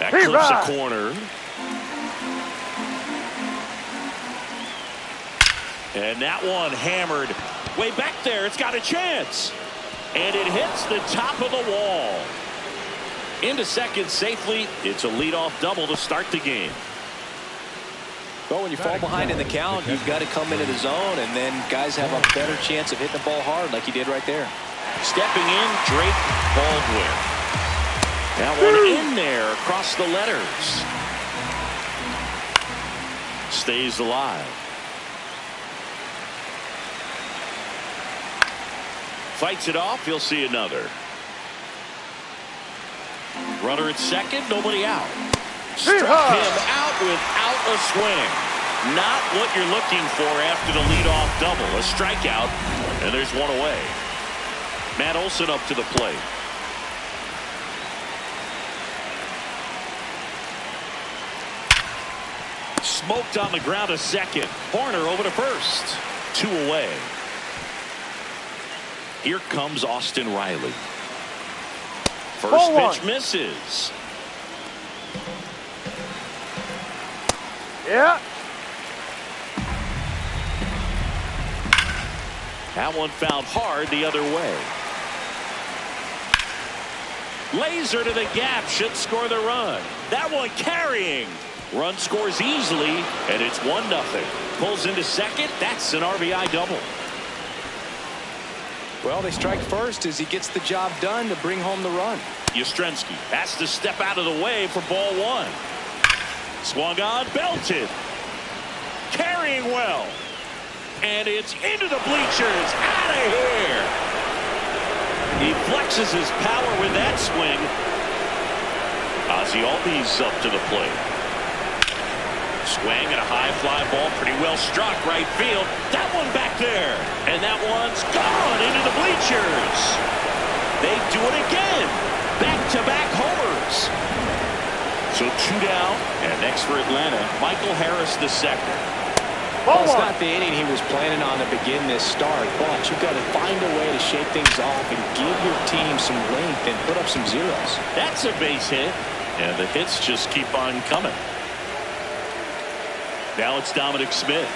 That clips a corner. And that one hammered way back there. It's got a chance. And it hits the top of the wall. Into second safely. It's a leadoff double to start the game. Well, when you fall behind in the count, you've got to come into the zone, and then guys have a better chance of hitting the ball hard like he did right there. Stepping in, Drake Baldwin. That one in there across the letters. Stays alive. Fights it off. He'll see another. Runner at second. Nobody out. Struck him out without a swing. Not what you're looking for after the leadoff double. A strikeout. And there's one away. Matt Olson up to the plate. Smoked on the ground a second. Horner over to first. 2 away. Here comes Austin Riley. First pitch misses. Yeah. That one found hard the other way. Laser to the gap. Should score the run. That one carrying. Run scores easily, and it's 1-0. Pulls into second. That's an RBI double. Well, they strike first as he gets the job done to bring home the run. Yastrzemski has to step out of the way for ball one. Swung on, belted. Carrying well. And it's into the bleachers. Out of here. He flexes his power with that swing. Ozzie Albies up to the plate. Swing and a high fly ball, pretty well struck right field. That one back there. And that one's gone into the bleachers. They do it again. Back-to-back homers. So 2 down. And next for Atlanta, Michael Harris the second. Well, it's not the inning he was planning on to begin this start, but you've got to find a way to shake things off and give your team some length and put up some zeros. That's a base hit. And the hits just keep on coming. Now it's Dominic Smith.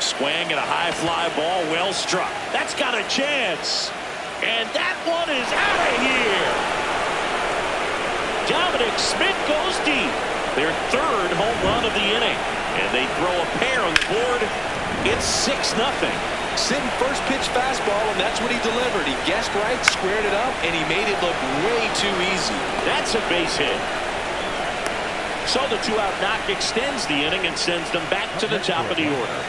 Swing and a high fly ball, well struck. That's got a chance. And that one is out of here. Dominic Smith goes deep. Their 3rd home run of the inning. And they throw a pair on the board. It's 6-0. Sitting first pitch fastball, and that's what he delivered. He guessed right, squared it up, and he made it look way too easy. That's a base hit. So the 2-out knock extends the inning and sends them back to the top of the order.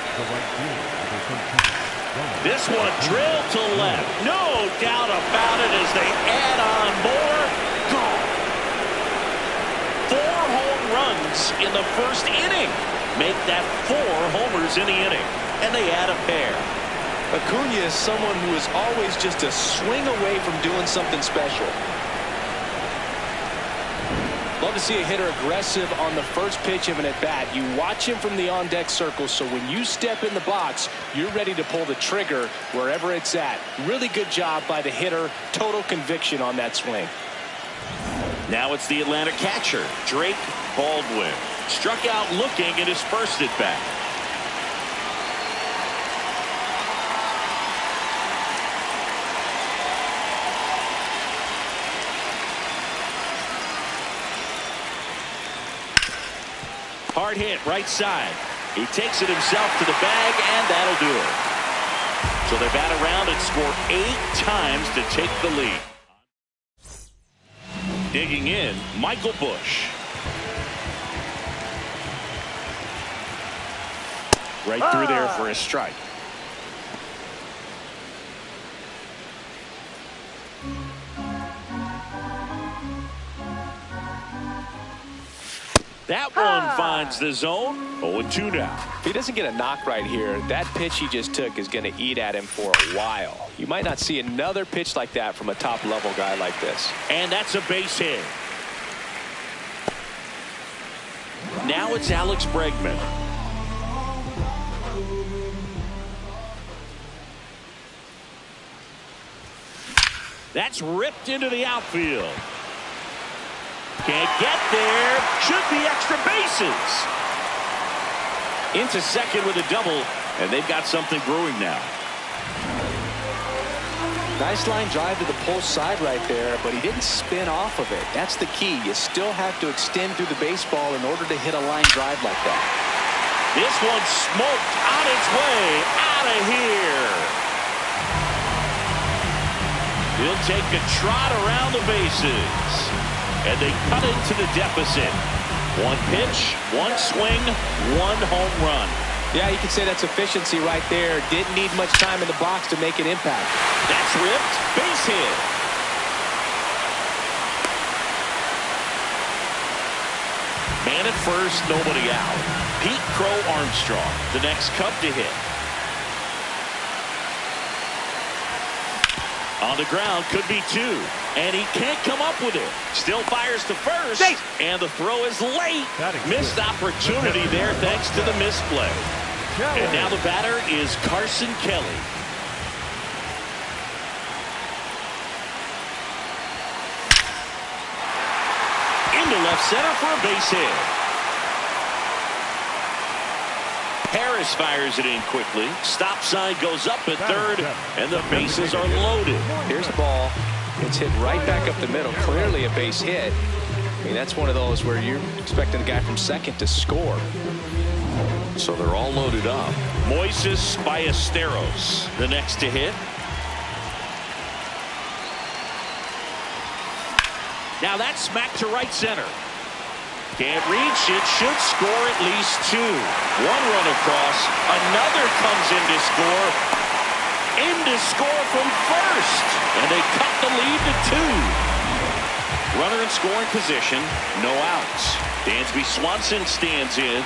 This one drilled to left. No doubt about it as they add on more. Gone. 4 home runs in the first inning. Make that 4 homers in the inning. And they add a pair. Acuna is someone who is always just a swing away from doing something special. Love to see a hitter aggressive on the first pitch of an at-bat. You watch him from the on-deck circle, so when you step in the box, you're ready to pull the trigger wherever it's at. Really good job by the hitter. Total conviction on that swing. Now it's the Atlanta catcher, Drake Baldwin. Struck out looking at his first at-bat. Hard hit right side. He takes it himself to the bag, and that'll do it. So they bat around and score 8 times to take the lead. Digging in, Michael Busch. Right through there for a strike. That one finds the zone. 0-2 now. If he doesn't get a knock right here, that pitch he just took is going to eat at him for a while. You might not see another pitch like that from a top-level guy like this. And that's a base hit. Now it's Alex Bregman. That's ripped into the outfield. Can't get there. Should be extra bases. Into second with a double, and they've got something brewing now. Nice line drive to the pull side right there, but he didn't spin off of it. That's the key. You still have to extend through the baseball in order to hit a line drive like that. This one smoked on its way out of here. He'll take a trot around the bases. And they cut into the deficit. One pitch, one swing, one home run. Yeah, you can say that's efficiency right there. Didn't need much time in the box to make an impact. That's ripped. Base hit. Man at first, nobody out. Pete Crow Armstrong, the next Cub to hit. On the ground, could be two. And he can't come up with it. Still fires to first. And the throw is late. Missed opportunity there thanks to the misplay. And now the batter is Carson Kelly. Into left center for a base hit. Harris fires it in quickly. Stop sign goes up at third, and the bases are loaded. Here's the ball. It's hit right back up the middle. Clearly a base hit. I mean, that's one of those where you're expecting the guy from second to score. So they're all loaded up. Moises Ballesteros, the next to hit. Now that's smacked to right center. Can't reach it. Should score at least two. One run across. Another comes in to score. In to score from first. And they cut the lead to two. Runner in scoring position. No outs. Dansby Swanson stands in.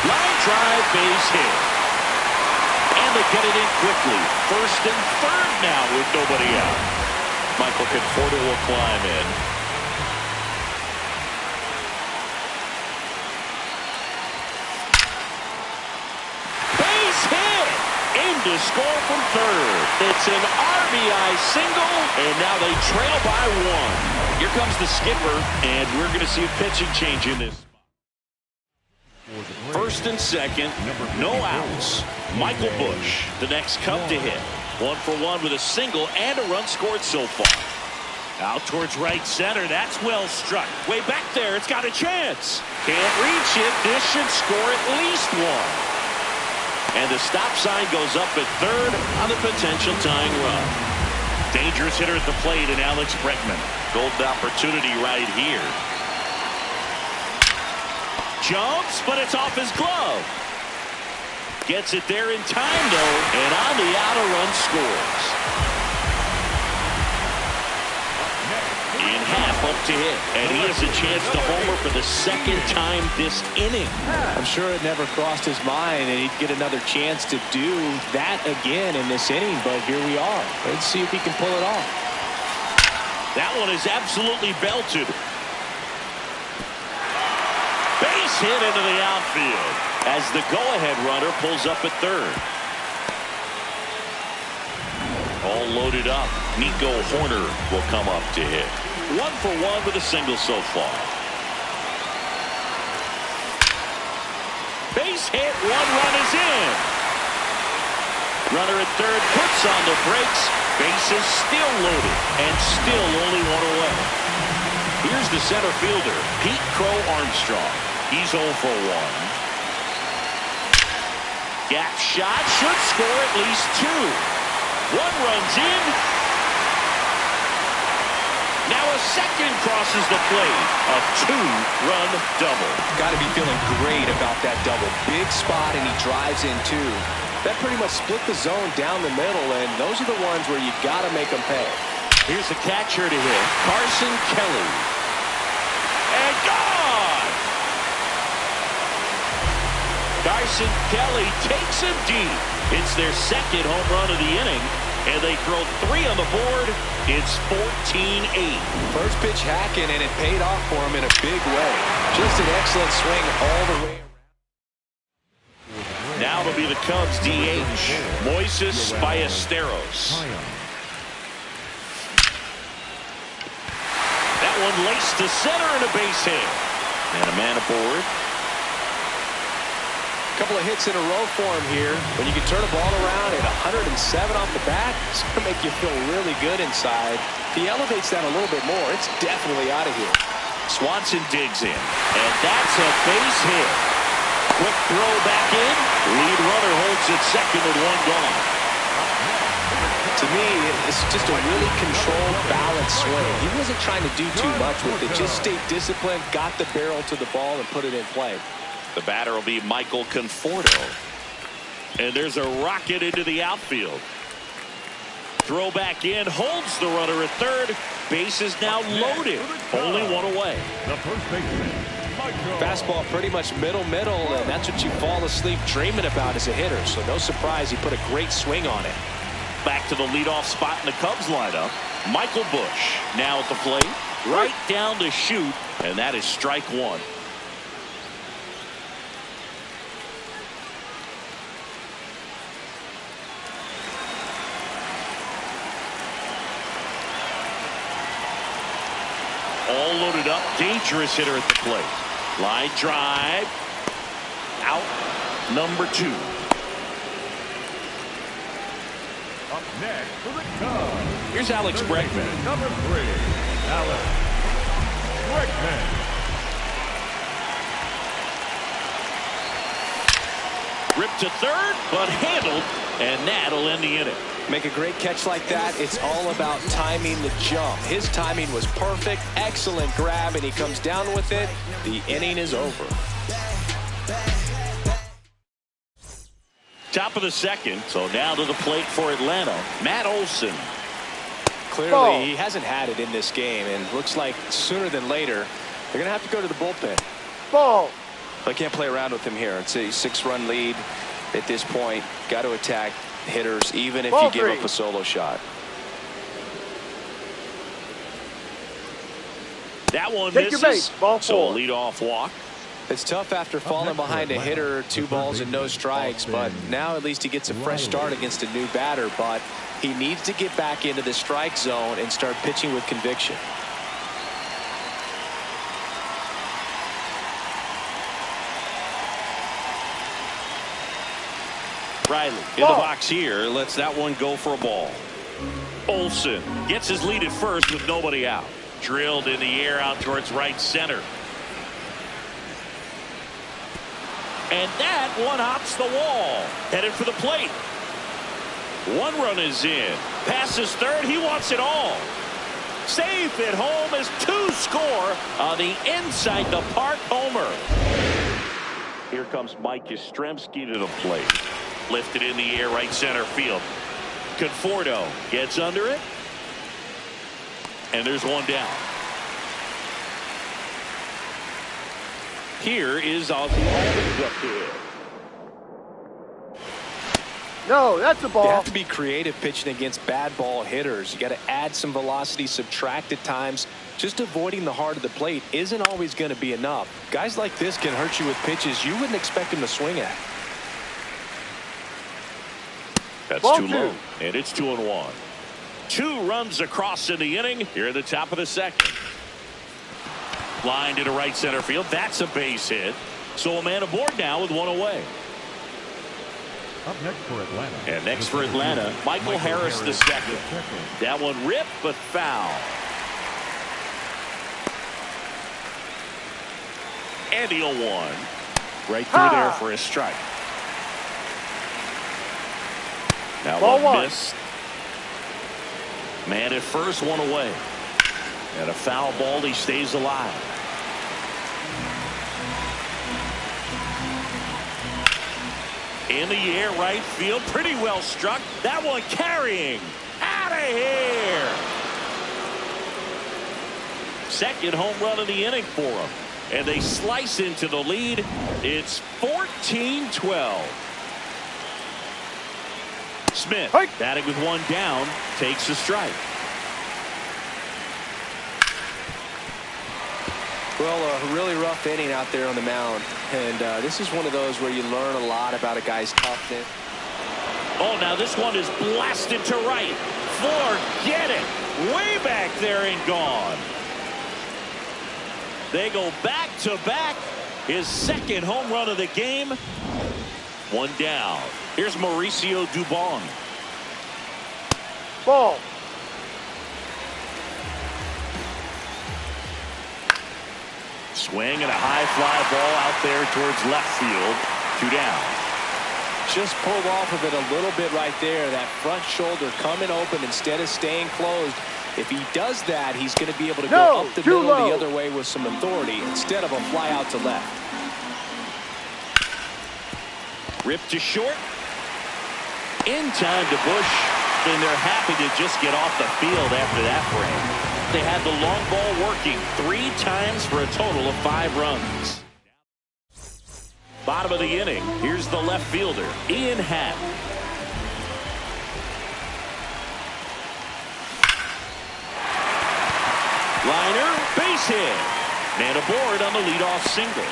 Line drive, base hit. And they get it in quickly. First and third now with nobody out. Michael Conforto will climb in. Base hit! In to score from third. It's an RBI single, and now they trail by one. Here comes the skipper, and we're going to see a pitching change in this. First and second, no outs. Michael Busch, the next Cub to hit. 1-for-1 with a single and a run scored so far. Out towards right center. That's well struck. Way back there. It's got a chance. Can't reach it. This should score at least one. And the stop sign goes up at third on the potential tying run. Dangerous hitter at the plate in Alex Bregman. Golden opportunity right here. Jumps, but it's off his glove. Gets it there in time, though, and on the out, a run scores. In half up to hit, and he has a chance to homer for the second time this inning. I'm sure it never crossed his mind and he'd get another chance to do that again in this inning, but here we are. Let's see if he can pull it off. That one is absolutely belted. Base hit into the outfield as the go-ahead runner pulls up at third. All loaded up. Nico Horner will come up to hit. 1-for-1 with a single so far. Base hit. One run is in. Runner at third puts on the brakes. Bases still loaded and still only one away. Here's the center fielder, Pete Crow Armstrong. He's 0 for 1. Gap shot should score at least two. One runs in. Now a second crosses the plate. A two-run double. Got to be feeling great about that double. Big spot, and he drives in two. That pretty much split the zone down the middle, and those are the ones where you got to make them pay. Here's the catcher to hit, Carson Kelly. And gone! Carson Kelly takes him deep. It's their second home run of the inning, and they throw three on the board. It's 14-8. First pitch hacking, and it paid off for him in a big way. Just an excellent swing all the way around. Now it'll be the Cubs DH, Moises Ballesteros. one laced to center and a base hit. And a man aboard. A couple of hits in a row for him here. When you can turn a ball around at 107 off the bat, it's going to make you feel really good inside. If he elevates that a little bit more, it's definitely out of here. Swanson digs in, and that's a base hit. Quick throw back in. Lead runner holds at second with one gone. To me, it's just a really controlled, balanced swing. He wasn't trying to do too much with it. Just stayed disciplined, got the barrel to the ball, and put it in play. The batter will be Michael Conforto. And there's a rocket into the outfield. Throw back in, holds the runner at third. Base is now loaded. Only one away. The first baseman, Fastball pretty much middle, and that's what you fall asleep dreaming about as a hitter. So no surprise he put a great swing on it. Back to the leadoff spot in the Cubs lineup. Michael Busch now at the plate. Right down to shoot, and that is strike one. All loaded up. Dangerous hitter at the plate. Line drive. Out. Number 2. up next for the Cubs. Here's Alex Bregman. Number 3, Alex Bregman. Ripped to third, but handled, and that'll end the inning. Make a great catch like that. It's all about timing the jump. His timing was perfect. Excellent grab, and he comes down with it. The inning is over. Top of the second, so now to the plate for Atlanta, Matt Olson. Clearly, he hasn't had it in this game, and looks like sooner than later, they're going to have to go to the bullpen. Ball. I can't play around with him here. It's a 6-run lead at this point. Got to attack hitters, even if you give up a solo shot. That one Take misses. your base. Ball so four. a leadoff walk. It's tough after falling behind a hitter, 2 balls and no strikes, but now at least he gets a fresh start against a new batter. But he needs to get back into the strike zone and start pitching with conviction. Riley in the box here, lets that one go for a ball. Olson gets his lead at first with nobody out. Drilled in the air out towards right center. And that one hops the wall. Headed for the plate. 1 run is in. Passes third. He wants it all. Safe at home as 2 score on the inside the park homer. Here comes Mike Yastrzemski to the plate. Lifted in the air right center field. Conforto gets under it. And there's one down. Here is Ozzie Albies up here. No, that's a ball. You have to be creative pitching against bad ball hitters. You got to add some velocity, subtract at times. Just avoiding the heart of the plate isn't always going to be enough. Guys like this can hurt you with pitches you wouldn't expect him to swing at. That's Ball too 2. low, and it's 2-1. 2 runs across in the inning here at the top of the second. Line to right center field. That's a base hit. So a man aboard now with 1 away. Up next for Atlanta. And next for Atlanta, Michael Harris the second. That one ripped but foul. And he'll 1. Right through there for a strike. Now Ball 1 1. missed. Man at first, 1 away. And a foul ball, he stays alive. In the air, right field, pretty well struck. That one carrying. Out of here. Second home run of the inning for him. And they slice into the lead. It's 14-12. Smith, batting with 1 down, takes a strike. Well, a really rough inning out there on the mound. And this is one of those where you learn a lot about a guy's toughness. Oh, now this one is blasted to right. Forget it. Way back there and gone. They go back-to-back. His second home run of the game. One down. Here's Mauricio Dubon. Ball. Swing and a high fly ball out there towards left field. 2 down. Just pulled off of it a little bit right there. That front shoulder coming open instead of staying closed. If he does that, he's going to be able to go up the middle the other way with some authority instead of a fly out to left. Ripped to short. In time to Bush. And they're happy to just get off the field after that frame. They had the long ball working 3 times for a total of 5 runs. Bottom of the inning. Here's the left fielder, Ian Happ. Liner, base hit. Man aboard on the leadoff single.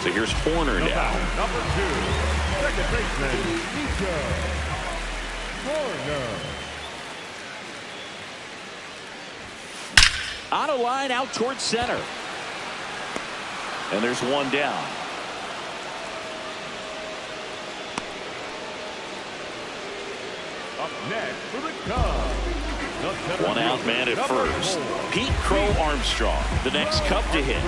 So here's Horner now. Number 2, second baseman, Nico Horner. On a line out towards center. And there's 1 down. Up next for the Cubs. 1 out man at first. Pete Crow Armstrong, the next Cub to hit.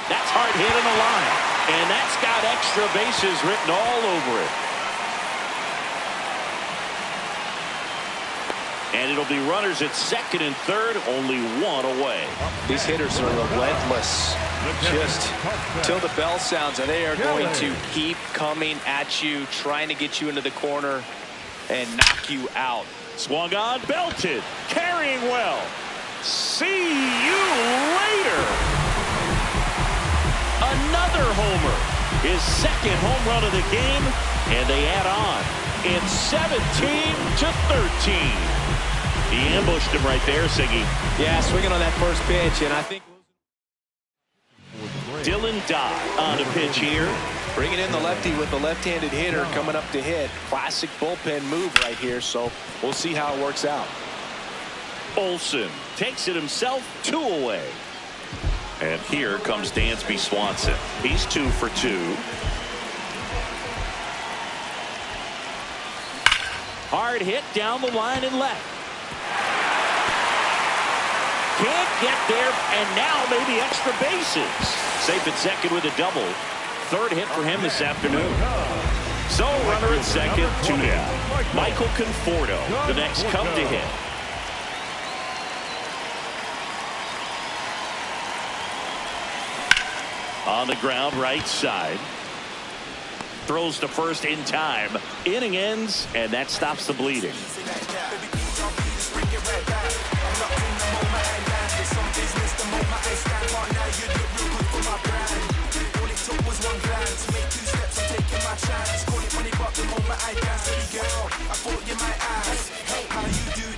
That's hard hit on the line. And that's got extra bases written all over it. And it'll be runners at second and third, only 1 away. These hitters are relentless. Just till the bell sounds, and they are going to keep coming at you, trying to get you into the corner and knock you out. Swung on, belted, carrying well. See you later. Another homer. His second home run of the game, and they add on. It's 17-13. He ambushed him right there, Siggy. Yeah, swinging on that first pitch, and I think Dylan Dodd on a pitch here. bringing in the lefty with the left-handed hitter coming up to hit. Classic bullpen move right here, so we'll see how it works out. Olsen takes it himself, 2 away. And here comes Dansby Swanson. He's 2 for 2. Hard hit down the line and left. Can't get there, and now maybe extra bases. Safe at second with a double. 3rd hit for him this afternoon. So runner at second, 2 down. Michael Conforto, the next Cub to hit. On the ground, right side. Throws to first in time. Inning ends, and that stops the bleeding.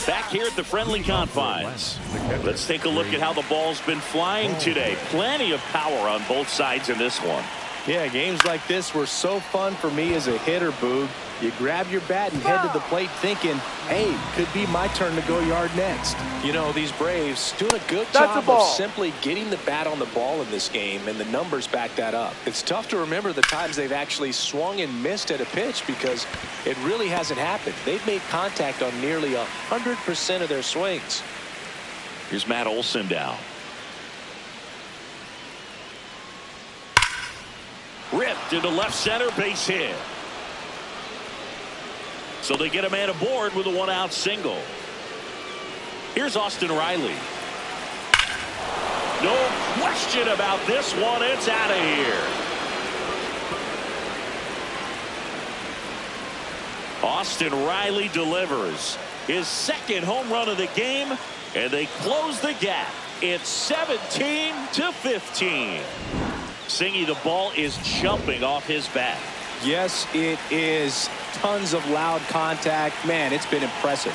Back here at the friendly confines. Let's take a look at how the ball's been flying today. Plenty of power on both sides in this one. Yeah, games like this were so fun for me as a hitter, Boog. You grab your bat and head to the plate thinking, hey, could be my turn to go yard next. You know, these Braves doing a good job of simply getting the bat on the ball in this game, and the numbers back that up. It's tough to remember the times they've actually swung and missed at a pitch because it really hasn't happened. They've made contact on nearly 100% of their swings. Here's Matt Olson down. Ripped into left center, base hit. So they get a man aboard with a 1-out single. Here's Austin Riley. No question about this one. It's out of here. Austin Riley delivers his second home run of the game, and they close the gap. It's 17-15. Singy, the ball is jumping off his bat. Yes, it is. Tons of loud contact. Man, it's been impressive.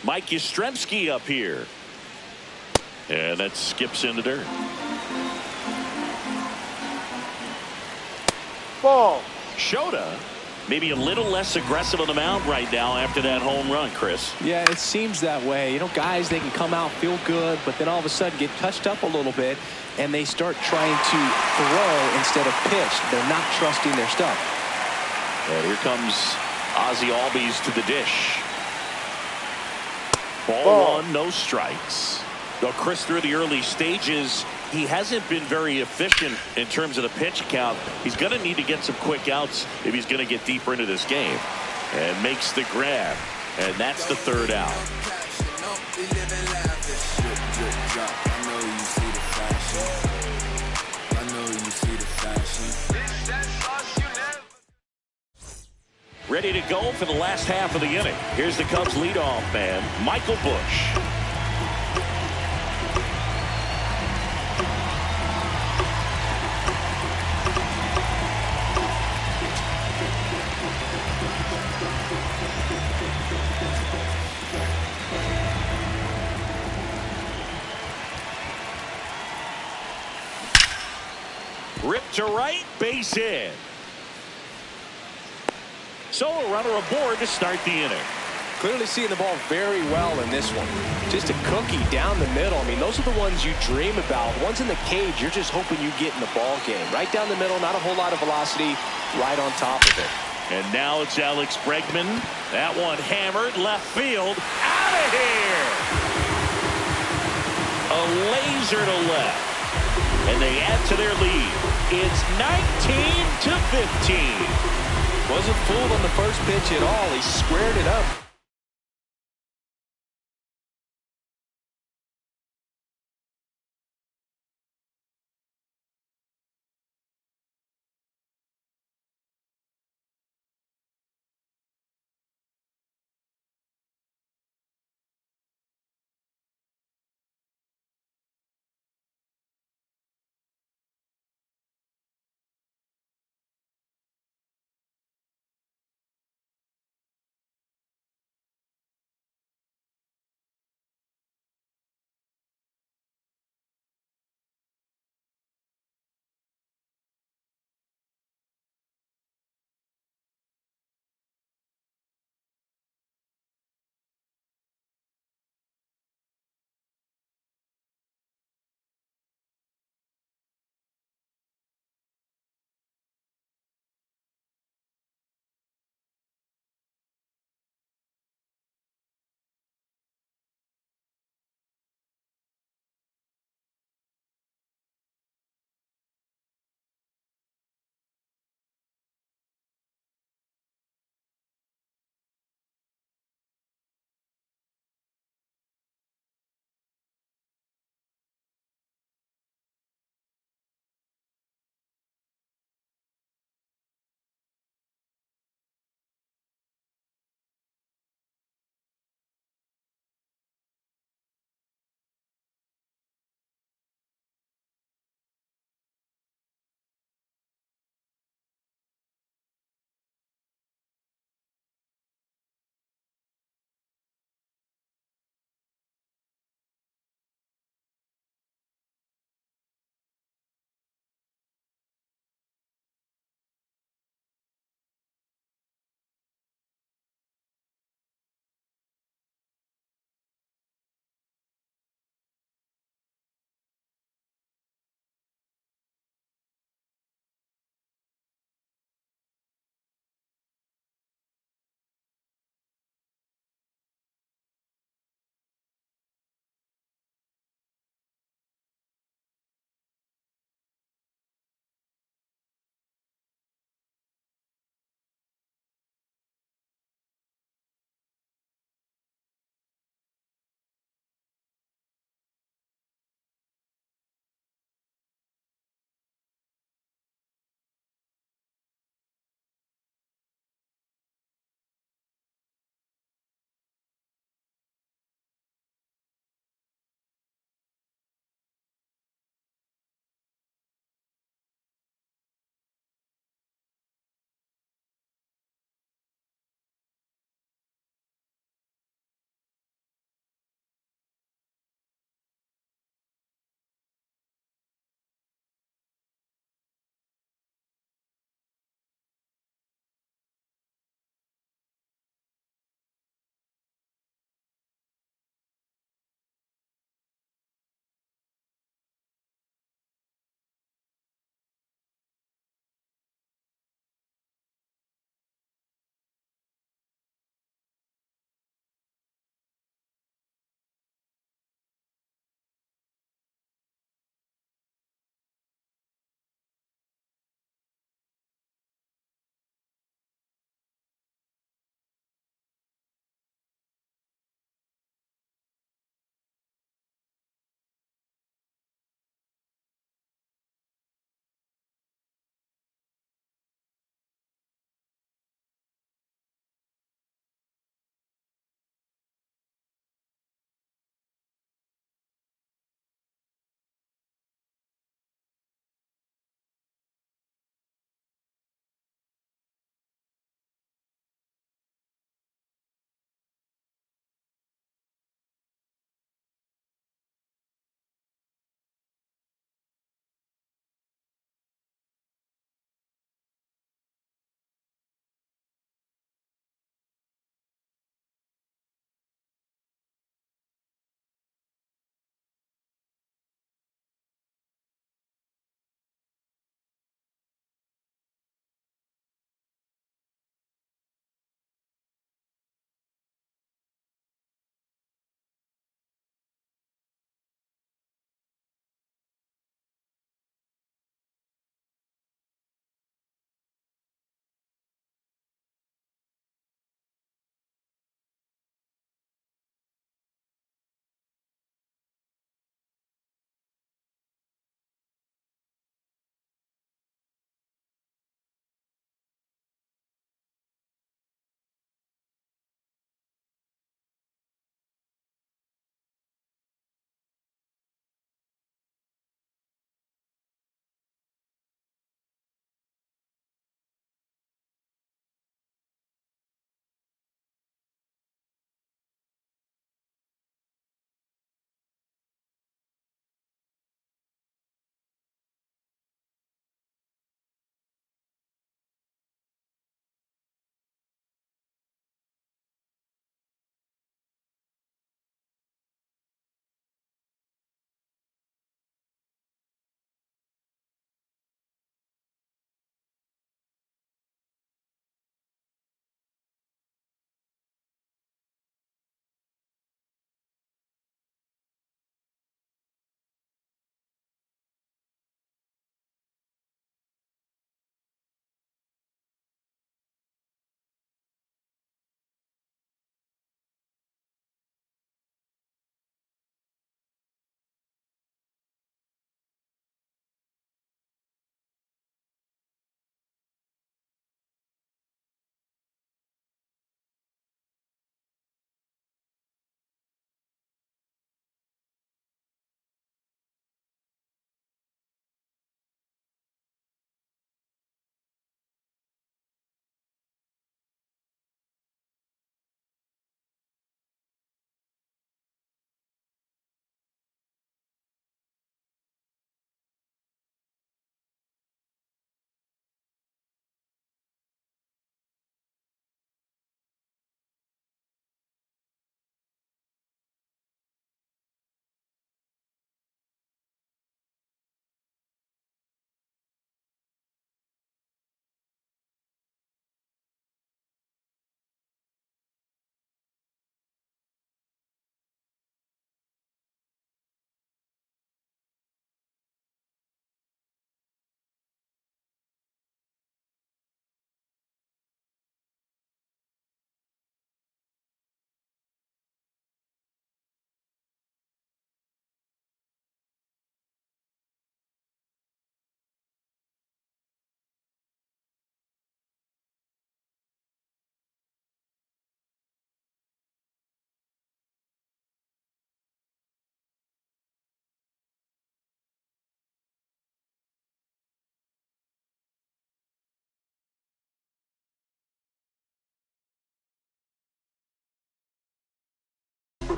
Mike Yastrzemski up here. And that skips into dirt. Ball. Shota maybe a little less aggressive on the mound right now after that home run, Chris. Yeah, it seems that way. You know, guys, they can come out, feel good, but then all of a sudden get touched up a little bit, and they start trying to throw instead of pitch. They're not trusting their stuff. And here comes Ozzie Albies to the dish. Ball. 1, no strikes. Though Chris, through the early stages, he hasn't been very efficient in terms of the pitch count. He's going to need to get some quick outs if he's going to get deeper into this game. And makes the grab. And that's the third out. Ready to go for the last half of the inning. Here's the Cubs leadoff man, Michael Busch. Ripped to right, base hit. So a runner aboard to start the inning. Clearly seeing the ball very well in this one. Just a cookie down the middle. I mean, those are the ones you dream about. Ones in the cage, you're just hoping you get in the ball game. Right down the middle, not a whole lot of velocity, right on top of it. And now it's Alex Bregman. That one hammered left field. Out of here! A laser to left. And they add to their lead. It's 19-15. Wasn't fooled on the first pitch at all. He squared it up.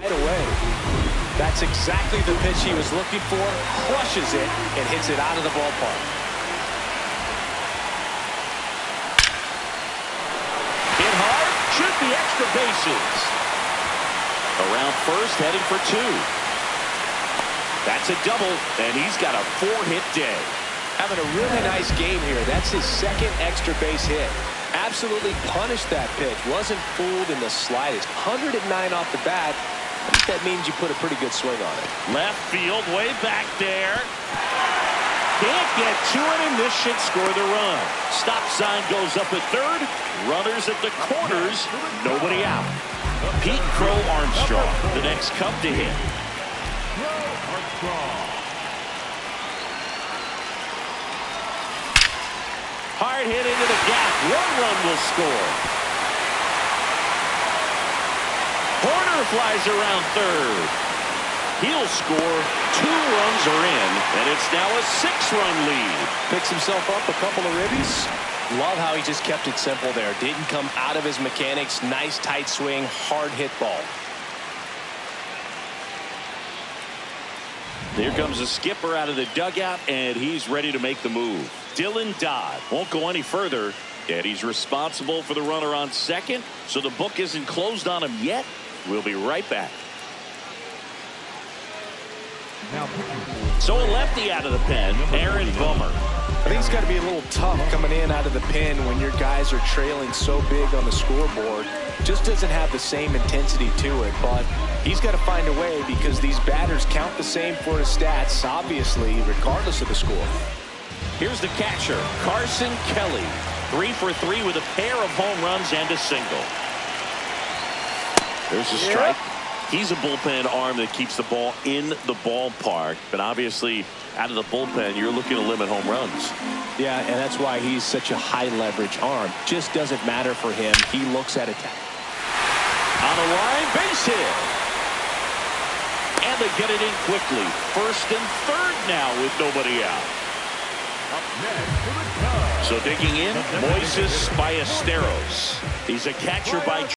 right away. That's exactly the pitch he was looking for. Crushes it and hits it out of the ballpark. Hit hard. Should be extra bases. Around first, heading for 2. That's a double, and he's got a 4-hit day. Having a really nice game here. That's his second extra base hit. Absolutely punished that pitch. Wasn't fooled in the slightest. 109 off the bat. I think that means you put a pretty good swing on it. Left field, way back there. Can't get to it, and this should score the run. Stop sign goes up at third. Runners at the corners. Nobody out. Pete Crow Armstrong, the next come to hit. Hard hit into the gap. 1 run will score. Horner flies around third. He'll score. 2 runs are in, and it's now a 6-run lead. Picks himself up a couple of ribbies. Love how he just kept it simple there. Didn't come out of his mechanics. Nice tight swing, hard hit ball. Here comes the skipper out of the dugout, and he's ready to make the move. Dylan Dodd won't go any further, and he's responsible for the runner on second, so the book isn't closed on him yet. We'll be right back. So a lefty out of the pen, Aaron Bummer. I think it's got to be a little tough coming in out of the pen when your guys are trailing so big on the scoreboard. Just doesn't have the same intensity to it, but he's got to find a way because these batters count the same for his stats, obviously, regardless of the score. Here's the catcher, Carson Kelly. 3 for 3 with a pair of home runs and a single. There's a strike. He's a bullpen arm that keeps the ball in the ballpark, but obviously out of the bullpen you're looking to limit home runs. Yeah, and that's why he's such a high leverage arm. Just doesn't matter for him. He looks at attack. On the line, base hit. And they get it in quickly. First and third now with nobody out. So digging in, Moises Ballesteros. He's a catcher by